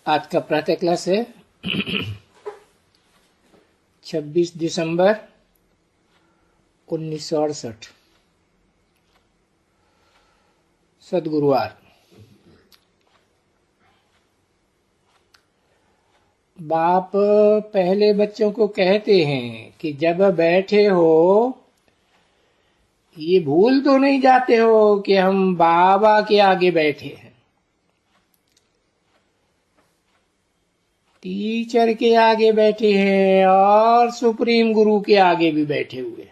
आज का प्रातः क्लास है 26 दिसंबर 1968 सद्गुरुवार। बाप पहले बच्चों को कहते हैं कि जब बैठे हो ये भूल तो नहीं जाते हो कि हम बाबा के आगे बैठे हैं, टीचर के आगे बैठे हैं और सुप्रीम गुरु के आगे भी बैठे हुए हैं।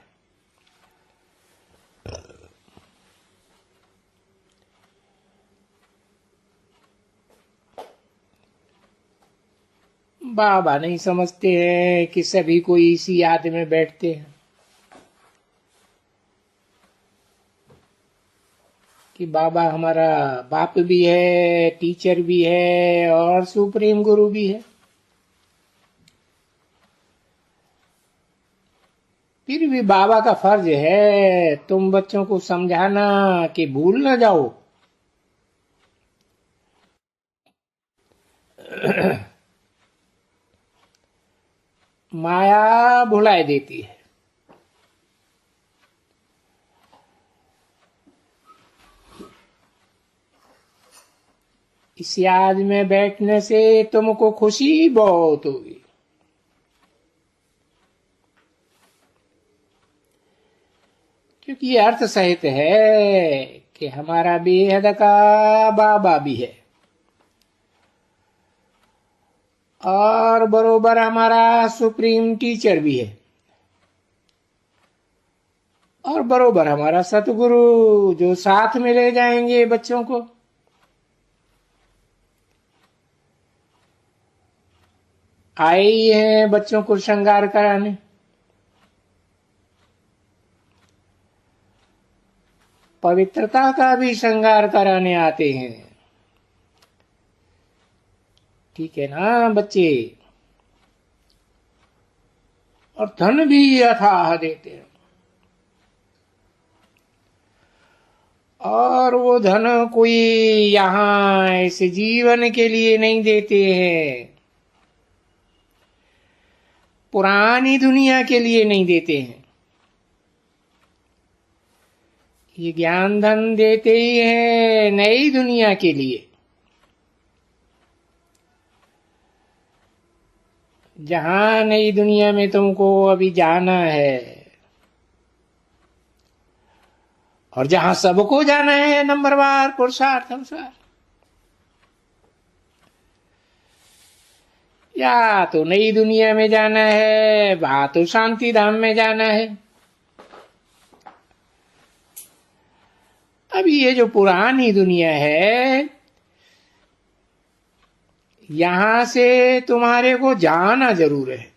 बाबा नहीं समझते हैं कि सभी कोई इसी याद में बैठते हैं, कि बाबा हमारा बाप भी है, टीचर भी है और सुप्रीम गुरु भी है। फिर भी बाबा का फर्ज है तुम बच्चों को समझाना कि भूल न जाओ। माया भुलाए देती है। इस याद में बैठने से तुमको खुशी बहुत होगी। क्योंकि ये अर्थ सहित है कि हमारा बेहद का बाबा भी है और बरोबर हमारा सुप्रीम टीचर भी है और बरोबर हमारा सतगुरु जो साथ में ले जाएंगे बच्चों को। आए ही हैं बच्चों को श्रृंगार कराने। पवित्रता का भी श्रृंगार कराने आते हैं, ठीक है ना बच्चे? और धन भी अथाह देते हैं और वो धन कोई यहाँ इस जीवन के लिए नहीं देते हैं, पुरानी दुनिया के लिए नहीं देते हैं। ये ज्ञान धन देते ही हैं नई दुनिया के लिए, जहां नई दुनिया में तुमको अभी जाना है और जहां सबको जाना है नंबरवार पुरुषार्थ अनुसार। या तो नई दुनिया में जाना है, वहां तो शांति धाम में जाना है। अब ये जो पुरानी दुनिया है, यहां से तुम्हारे को जाना जरूर है।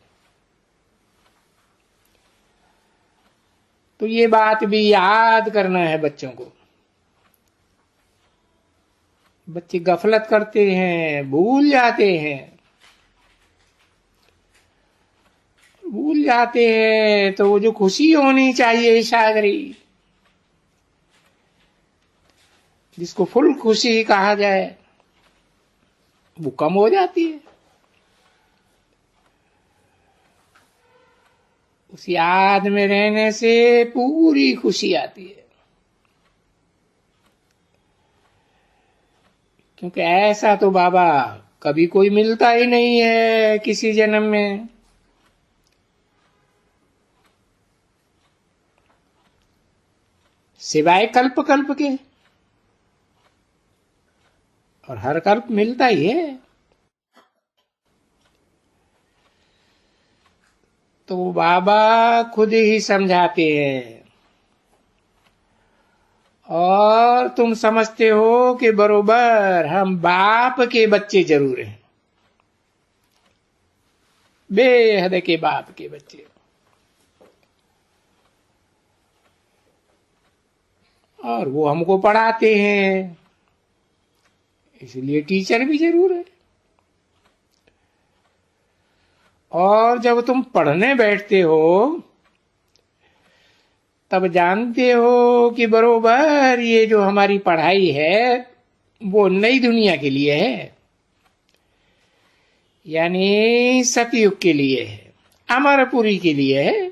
तो ये बात भी याद करना है बच्चों को। बच्चे गफलत करते हैं, भूल जाते हैं। भूल जाते हैं तो वो जो खुशी होनी चाहिए सागरी, जिसको फुल खुशी कहा जाए, वो कम हो जाती है। उस याद में रहने से पूरी खुशी आती है। क्योंकि ऐसा तो बाबा कभी कोई मिलता ही नहीं है किसी जन्म में। सिवाय कल्प कल्प के, और हर कल्प मिलता ही है। तो बाबा खुद ही समझाते हैं और तुम समझते हो कि बरोबर हम बाप के बच्चे जरूर हैं, बेहद के बाप के बच्चे। और वो हमको पढ़ाते हैं, इसलिए टीचर भी जरूर है। और जब तुम पढ़ने बैठते हो तब जानते हो कि बरोबर ये जो हमारी पढ़ाई है वो नई दुनिया के लिए है। यानी सतयुग के लिए है, अमरपुरी के लिए है,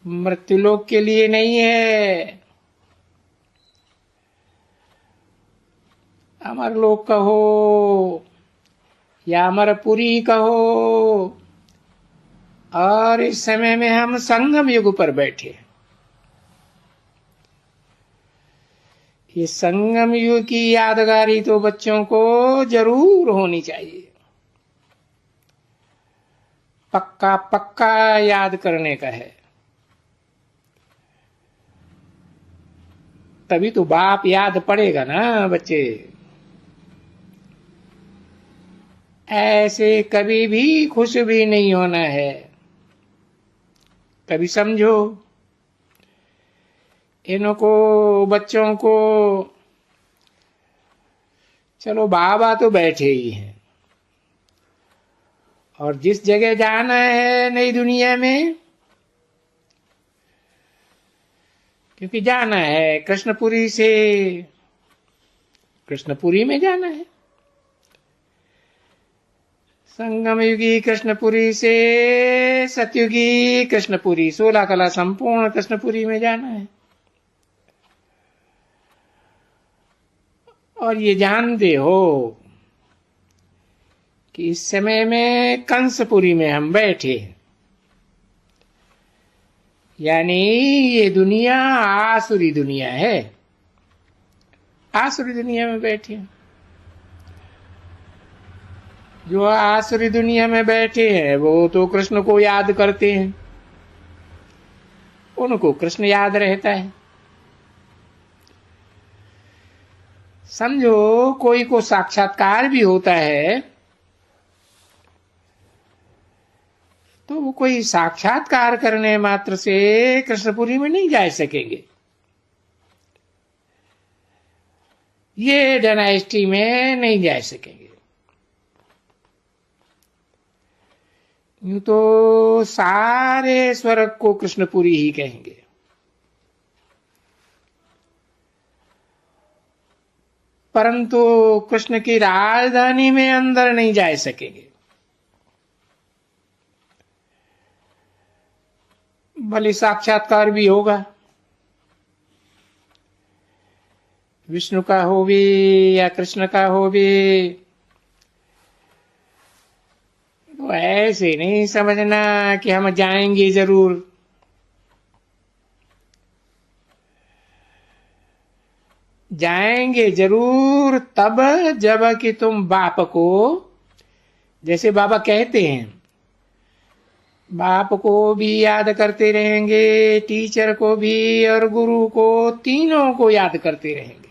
मृत्युलोक के लिए नहीं है। अमरलोक कहो या अमरपुरी कहो, और इस समय में हम संगम युग पर बैठे। ये संगम युग की यादगारी तो बच्चों को जरूर होनी चाहिए, पक्का पक्का याद करने का है। तभी तो बाप याद पड़ेगा ना बच्चे। ऐसे कभी भी खुश भी नहीं होना है। कभी समझो, इनको बच्चों को, चलो बाबा तो बैठे ही हैं, और जिस जगह जाना है नई दुनिया में, क्योंकि जाना है कृष्णपुरी से, कृष्णपुरी में जाना है, संगम युगी कृष्णपुरी से सतयुगी कृष्णपुरी, 16 कला संपूर्ण कृष्णपुरी में जाना है। और ये जानते हो कि इस समय में कंसपुरी में हम बैठे, यानी ये दुनिया आसुरी दुनिया है, आसुरी दुनिया में बैठे। जो आसुरी दुनिया में बैठे हैं वो तो कृष्ण को याद करते हैं, उनको कृष्ण याद रहता है। समझो कोई को साक्षात्कार भी होता है तो वो कोई साक्षात्कार करने मात्र से कृष्णपुरी में नहीं जा सकेंगे, ये डायनेस्टी में नहीं जा सकेंगे। यूं तो सारे स्वर्ग को कृष्णपुरी ही कहेंगे, परंतु कृष्ण की राजधानी में अंदर नहीं जा सकेंगे। भले साक्षात्कार भी होगा, विष्णु का हो भी या कृष्ण का हो भी, तो ऐसे नहीं समझना कि हम जाएंगे जरूर। जाएंगे जरूर तब जब कि तुम बाप को, जैसे बाबा कहते हैं, बाप को भी याद करते रहेंगे, टीचर को भी और गुरु को, तीनों को याद करते रहेंगे।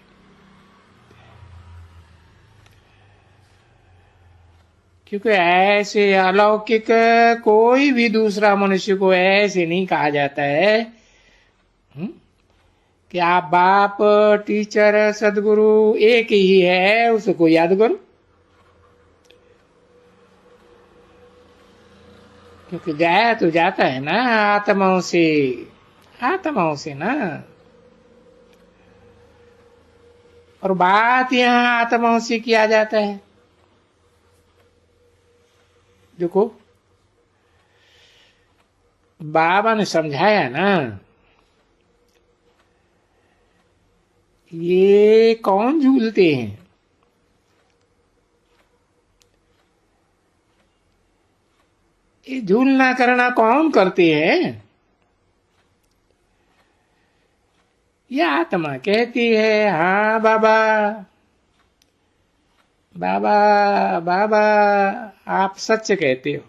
क्योंकि ऐसे अलौकिक कोई भी दूसरा मनुष्य को ऐसे नहीं कहा जाता है कि आप बाप, टीचर, सदगुरु एक ही है, उसको याद करो। क्योंकि जाया तो जाता है ना आत्माओं से, आत्माओं से ना। और बात यहां आत्माओं से किया जाता है। देखो बाबा ने समझाया ना, ये कौन झूलते हैं, ये झूलना करना कौन करते हैं? ये आत्मा कहती है हाँ बाबा, बाबा बाबा, आप सच कहते हो।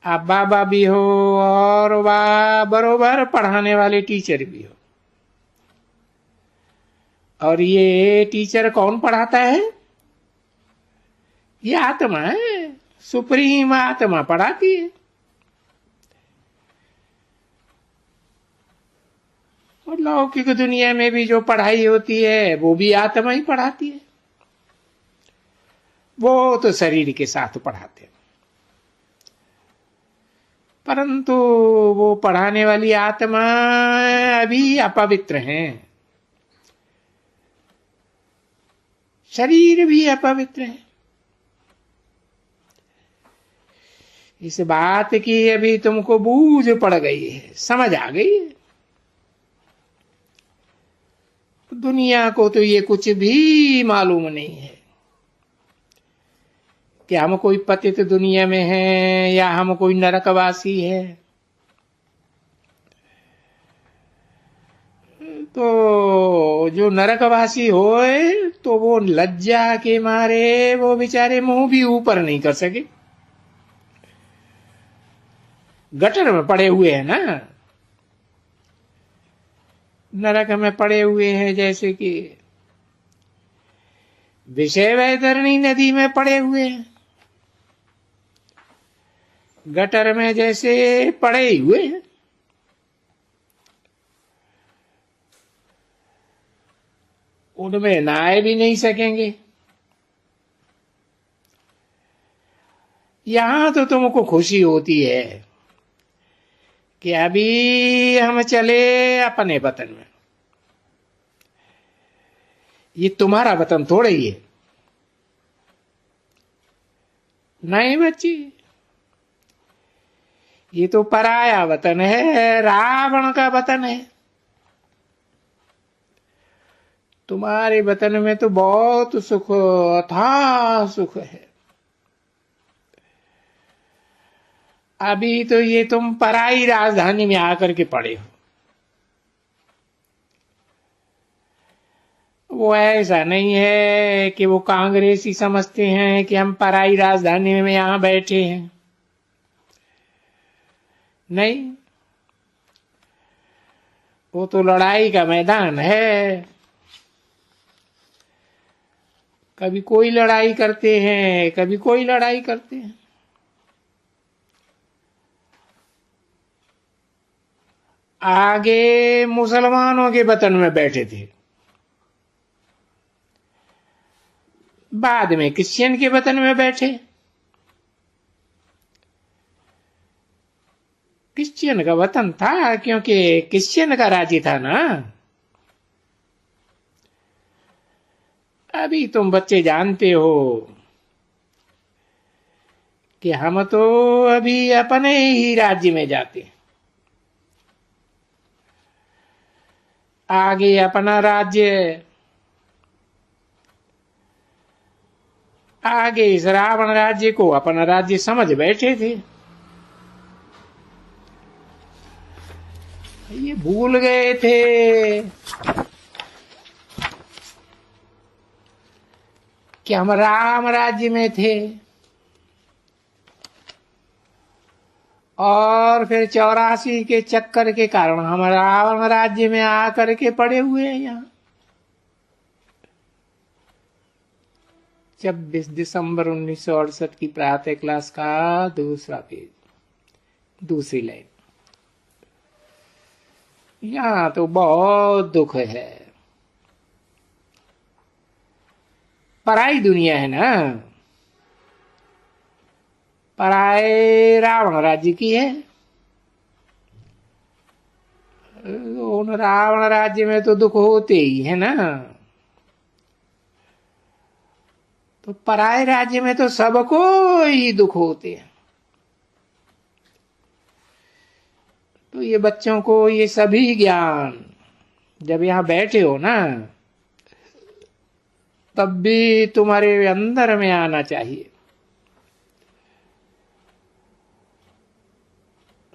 आप बाबा भी हो और बरोबर पढ़ाने वाले टीचर भी हो। और ये टीचर कौन पढ़ाता है? ये आत्मा है, सुप्रीम आत्मा पढ़ाती है। और लौकिक दुनिया में भी जो पढ़ाई होती है वो भी आत्मा ही पढ़ाती है। वो तो शरीर के साथ पढ़ाते हैं, परंतु वो पढ़ाने वाली आत्मा अभी अपवित्र हैं। शरीर भी अपवित्र है। इस बात की अभी तुमको बूझ पड़ गई है, समझ आ गई है। दुनिया को तो ये कुछ भी मालूम नहीं है कि हम कोई पतित दुनिया में हैं या हम कोई नरकवासी है। तो जो नरकवासी होए तो वो लज्जा के मारे वो बेचारे मुंह भी ऊपर नहीं कर सके, गटर में पड़े हुए हैं ना, नरक में पड़े हुए हैं, जैसे कि विषय वैतरणी नदी में पड़े हुए हैं, गटर में जैसे पड़े हुए हैं। उनमें नहाए भी नहीं सकेंगे। यहां तो तुमको खुशी होती है कि अभी हम चले अपने वतन में। ये तुम्हारा वतन थोड़ा ही है। नहीं बच्ची, ये तो पराया वतन है, रावण का वतन है। तुम्हारे वतन में तो बहुत सुख, अथाह सुख है। अभी तो ये तुम पराई राजधानी में आकर के पड़े हो। वो ऐसा नहीं है कि वो कांग्रेसी समझते हैं कि हम पराई राजधानी में यहां बैठे हैं। नहीं, वो तो लड़ाई का मैदान है। कभी कोई लड़ाई करते हैं, कभी कोई लड़ाई करते हैं। आगे मुसलमानों के वतन में बैठे थे, बाद में क्रिश्चियन के वतन में बैठे। क्रिश्चियन का वतन था क्योंकि क्रिश्चियन का राज्य था ना। अभी तुम बच्चे जानते हो कि हम तो अभी अपने ही राज्य में जाते हैं। आगे अपना राज्य, आगे इस रावण राज्य को अपना राज्य समझ बैठे थे। ये भूल गए थे कि हम राम राज्य में थे, और फिर 84 के चक्कर के कारण हम रावण राज्य में आकर के पड़े हुए हैं। यहाँ 26 दिसंबर 1968 की प्रातः क्लास का दूसरा पेज, दूसरी लाइन। यहाँ तो बहुत दुख है। पराई दुनिया है ना, पराए रावण राज्य की है। उन रावण राज्य में तो दुख होते ही है ना। तो पराए राज्य में तो सबको ही दुख होते हैं। तो ये बच्चों को ये सभी ज्ञान जब यहां बैठे हो ना, तब भी तुम्हारे अंदर में आना चाहिए।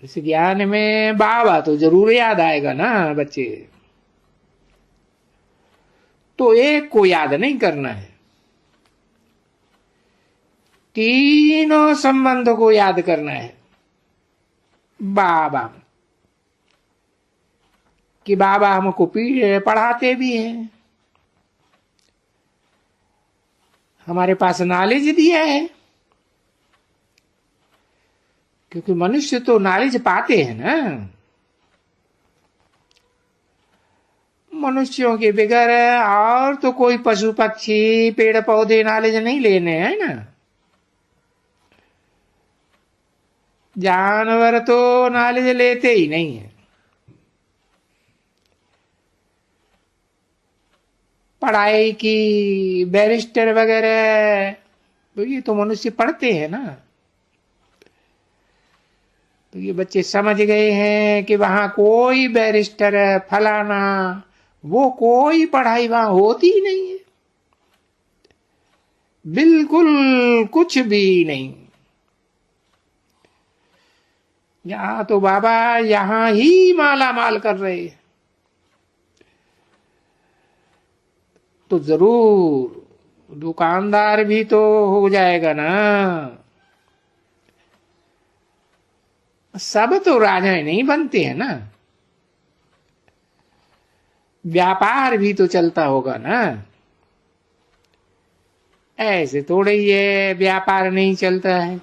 इस ज्ञान में बाबा तो जरूर याद आएगा ना बच्चे। तो एक को याद नहीं करना है, तीनों संबंध को याद करना है। बाबा कि बाबा हमको पढ़ाते भी हैं, हमारे पास नॉलेज दिया है। क्योंकि मनुष्य तो नॉलेज पाते हैं ना। मनुष्यों के बगैर और तो कोई पशु पक्षी पेड़ पौधे नॉलेज नहीं लेने हैं ना। जानवर तो नॉलेज लेते ही नहीं है। पढ़ाई की, बैरिस्टर वगैरह, तो ये तो मनुष्य पढ़ते हैं ना। तो ये बच्चे समझ गए हैं कि वहां कोई बैरिस्टर फलाना, वो कोई पढ़ाई वहां होती ही नहीं है, बिल्कुल कुछ भी नहीं। यहां तो बाबा यहां ही माला माल कर रहे हैं। तो जरूर दुकानदार भी तो हो जाएगा ना। सब तो राजा नहीं बनते हैं ना, व्यापार भी तो चलता होगा ना। ऐसे थोड़े ही है व्यापार नहीं चलता है,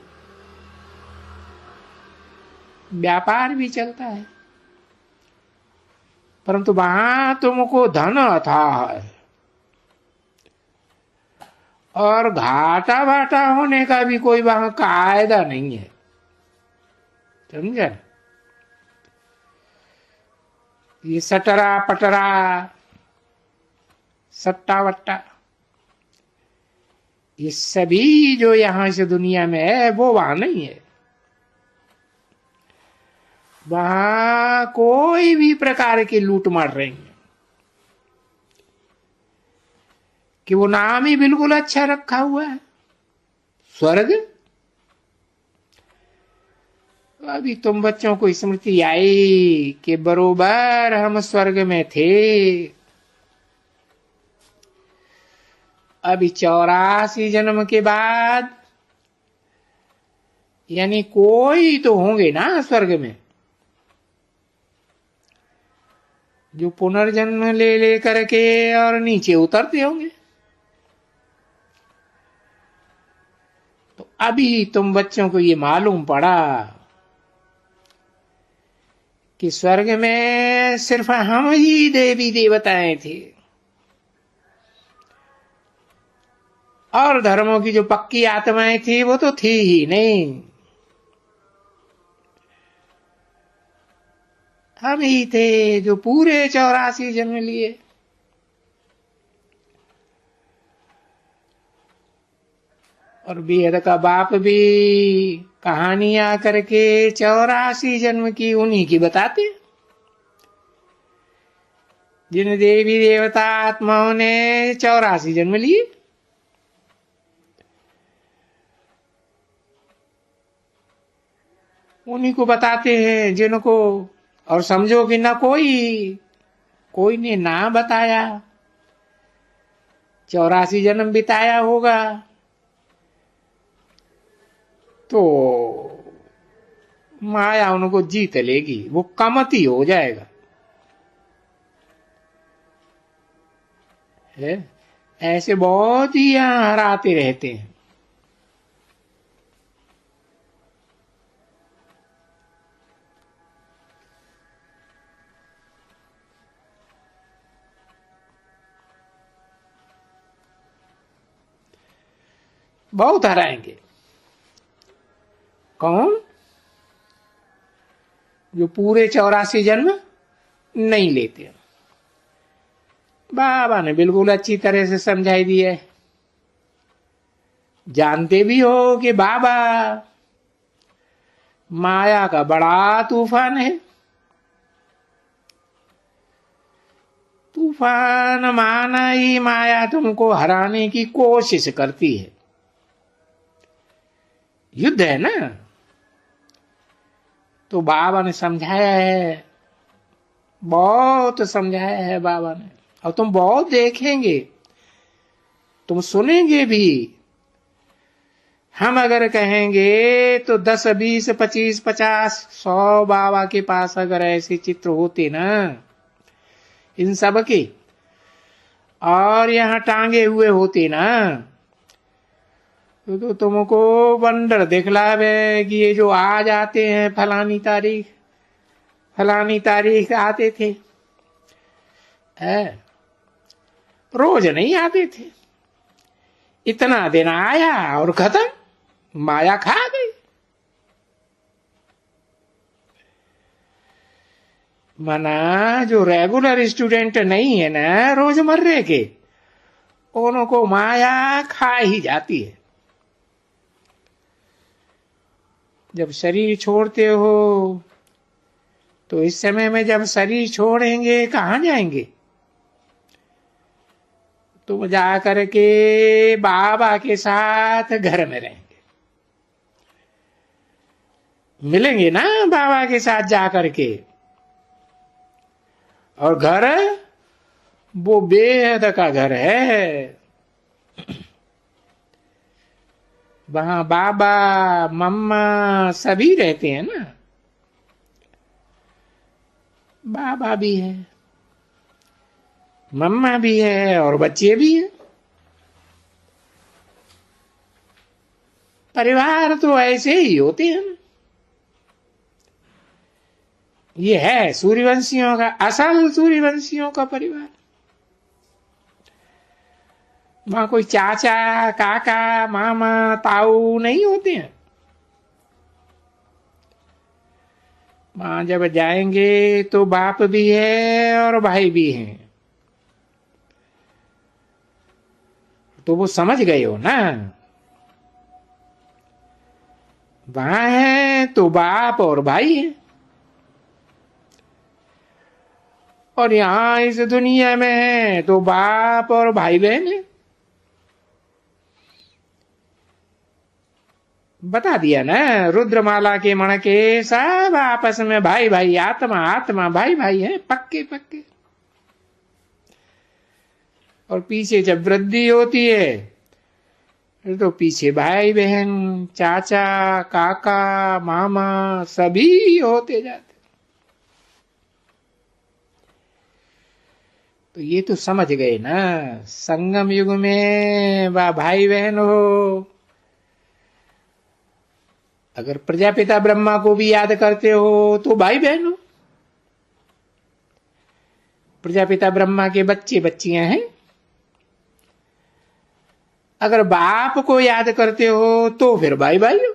व्यापार भी चलता है। परंतु वहां तुमको धन अथाह है, और घाटा वाटा होने का भी कोई वहां कायदा नहीं है, समझा। ये सटरा पटरा, सट्टा वट्टा, ये सभी जो यहां से दुनिया में है वो वहां नहीं है। वहां कोई भी प्रकार की लूट मार रही है, कि वो नाम ही बिल्कुल अच्छा रखा हुआ है, स्वर्ग। अभी तुम बच्चों को स्मृति आई कि बरोबर हम स्वर्ग में थे। अभी 84 जन्म के बाद, यानी कोई तो होंगे ना स्वर्ग में जो पुनर्जन्म ले ले करके और नीचे उतरते होंगे। तो अभी तुम बच्चों को ये मालूम पड़ा कि स्वर्ग में सिर्फ हम ही देवी देवताएं थे, और धर्मों की जो पक्की आत्माएं थी वो तो थी ही नहीं। हम ही थे जो पूरे 84 जन्म लिए। और बेहद का बाप भी कहानियां करके 84 जन्म की उन्हीं की बताते, जिन देवी देवता आत्माओं ने 84 जन्म लिए। उन्हीं को बताते हैं जिनको, और समझो कि ना कोई ने ना बताया, 84 जन्म बिताया होगा तो माया उनको जीत लेगी, वो कमती हो जाएगा। है ऐसे बहुत ही यहां हराते रहते हैं। बहुत हराएंगे। कौन? जो पूरे 84 जन्म नहीं लेते। बाबा ने बिल्कुल अच्छी तरह से समझाई दिया है। जानते भी हो कि बाबा माया का बड़ा तूफान है। तूफान माना ही माया तुमको हराने की कोशिश करती है। युद्ध है ना। तो बाबा ने समझाया है, बहुत समझाया है बाबा ने, और तुम बहुत देखेंगे, तुम सुनेंगे भी। हम अगर कहेंगे तो 10, 20, 25, 50, 100 बाबा के पास अगर ऐसे चित्र होते ना इन सब के, और यहां टांगे हुए होते ना, तो तुमको वंडर दिखलावे कि ये जो आज आते हैं फलानी तारीख आते थे, रोज नहीं आते थे। इतना दिन आया और खत्म, माया खा गई। मना जो रेगुलर स्टूडेंट नहीं है ना रोजमर्रे के, उनको माया खा ही जाती है। जब शरीर छोड़ते हो तो इस समय में जब शरीर छोड़ेंगे कहां जाएंगे? तुम जा करके बाबा के साथ घर में रहेंगे, मिलेंगे ना बाबा के साथ जा करके। और घर वो बेहद का घर है, वहां बाबा मम्मा सभी रहते हैं ना। बाबा भी है, मम्मा भी है और बच्चे भी हैं। परिवार तो ऐसे ही होते हैं। ये है सूर्यवंशियों का, असल सूर्यवंशियों का परिवार। वहां कोई चाचा काका मामा ताऊ नहीं होते हैं। वहां जब जाएंगे तो बाप भी है और भाई भी है। तो वो समझ गए हो ना, वहां है तो बाप और भाई है, और यहां इस दुनिया में है तो बाप और भाई बहन है। बता दिया ना, रुद्रमाला के मण के सब आपस में भाई भाई, आत्मा आत्मा भाई भाई है, पक्के पक्के। और पीछे जब वृद्धि होती है तो पीछे भाई बहन चाचा काका मामा सभी होते जाते। तो ये तो समझ गए ना, संगम युग में वह भाई बहन हो। अगर प्रजापिता ब्रह्मा को भी याद करते हो तो भाई बहन हो। प्रजापिता ब्रह्मा के बच्चे बच्चियां हैं। अगर बाप को याद करते हो तो फिर भाई भाई हो।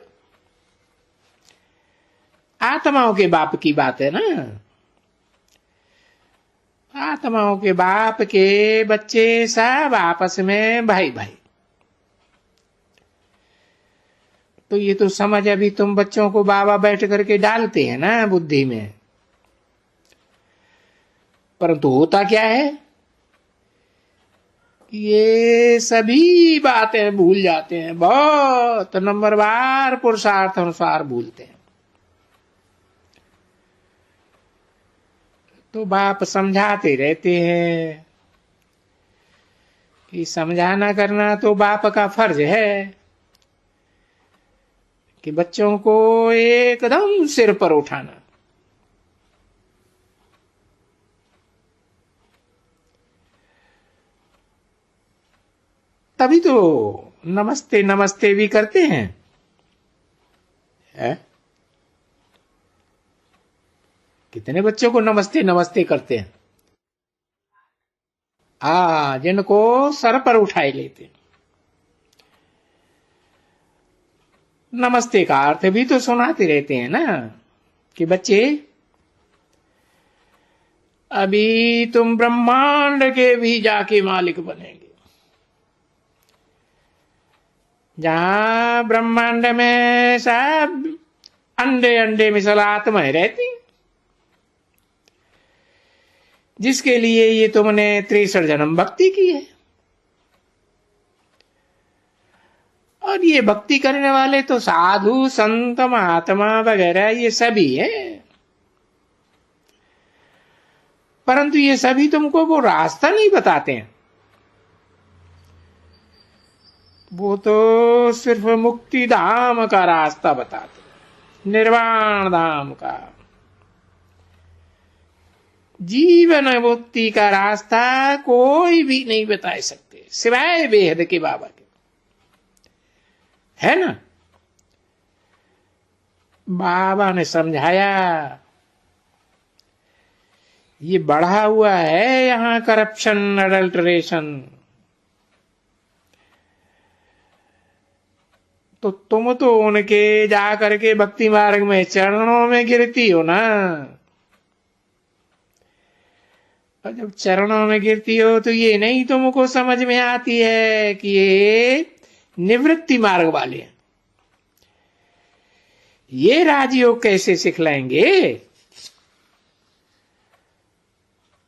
आत्माओं के बाप की बात है ना, आत्माओं के बाप के बच्चे सब आपस में भाई भाई। तो ये तो समझ, अभी तुम बच्चों को बाबा बैठ करके डालते हैं ना बुद्धि में, परंतु होता क्या है, ये सभी बातें भूल जाते हैं। बहुत नंबरवार पुरुषार्थ अनुसार भूलते हैं। तो बाप समझाते रहते हैं कि समझाना करना तो बाप का फर्ज है कि बच्चों को एकदम सिर पर उठाना। तभी तो नमस्ते नमस्ते भी करते हैं, है? कितने बच्चों को नमस्ते नमस्ते करते हैं, जिनको सर पर उठाए लेते। नमस्ते का अर्थ भी तो सुनाते रहते हैं ना कि बच्चे अभी तुम ब्रह्मांड के भी जाके मालिक बनेंगे। जहां ब्रह्मांड में सब अंडे अंडे में सल आत्माएं रहती, जिसके लिए ये तुमने 63 जन्म भक्ति की है। और ये भक्ति करने वाले तो साधु संत महात्मा वगैरह ये सभी है, परंतु ये सभी तुमको वो रास्ता नहीं बताते हैं। वो तो सिर्फ मुक्ति धाम का रास्ता बताते हैं, निर्वाण धाम का, जीवन मुक्ति का रास्ता कोई भी नहीं बता सकते सिवाय बेहद के बाबा के, है ना। बाबा ने समझाया, ये बढ़ा हुआ है यहां करप्शन अडल्टरेशन, तो तुम तो उनके जा करके भक्ति मार्ग में चरणों में गिरती हो ना। और जब चरणों में गिरती हो तो ये नहीं तुमको समझ में आती है कि ये निवृत्ति मार्ग वाले हैं। ये राजयोग कैसे सिखलाएंगे?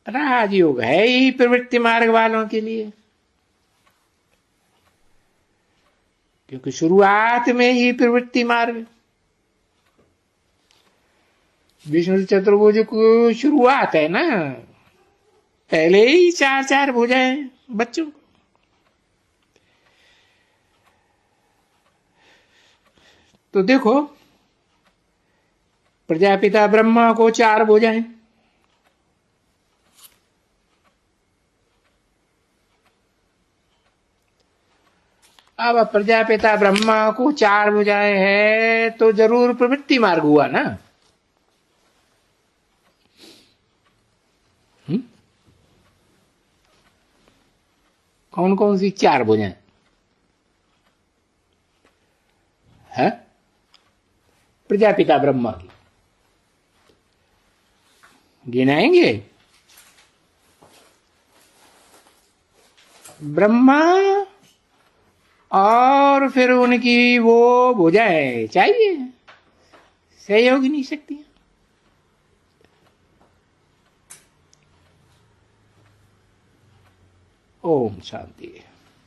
राजयोग है ही प्रवृत्ति मार्ग वालों के लिए, क्योंकि शुरुआत में ही प्रवृत्ति मार्ग, विष्णु चतुर्भुज को शुरुआत है ना, पहले ही चार चार भुजाएं बच्चों को। तो देखो, प्रजापिता ब्रह्मा को चार भुजाएं, अब प्रजापिता ब्रह्मा को चार भुजाएं हैं तो जरूर प्रवृत्ति मार्ग हुआ ना। कौन कौन सी चार भुजाएं है? प्रजापिता ब्रह्मा की गिनाएंगे। ब्रह्मा और फिर उनकी वो भुजाएं चाहिए, सहयोगी नहीं सकती। ओम शांति।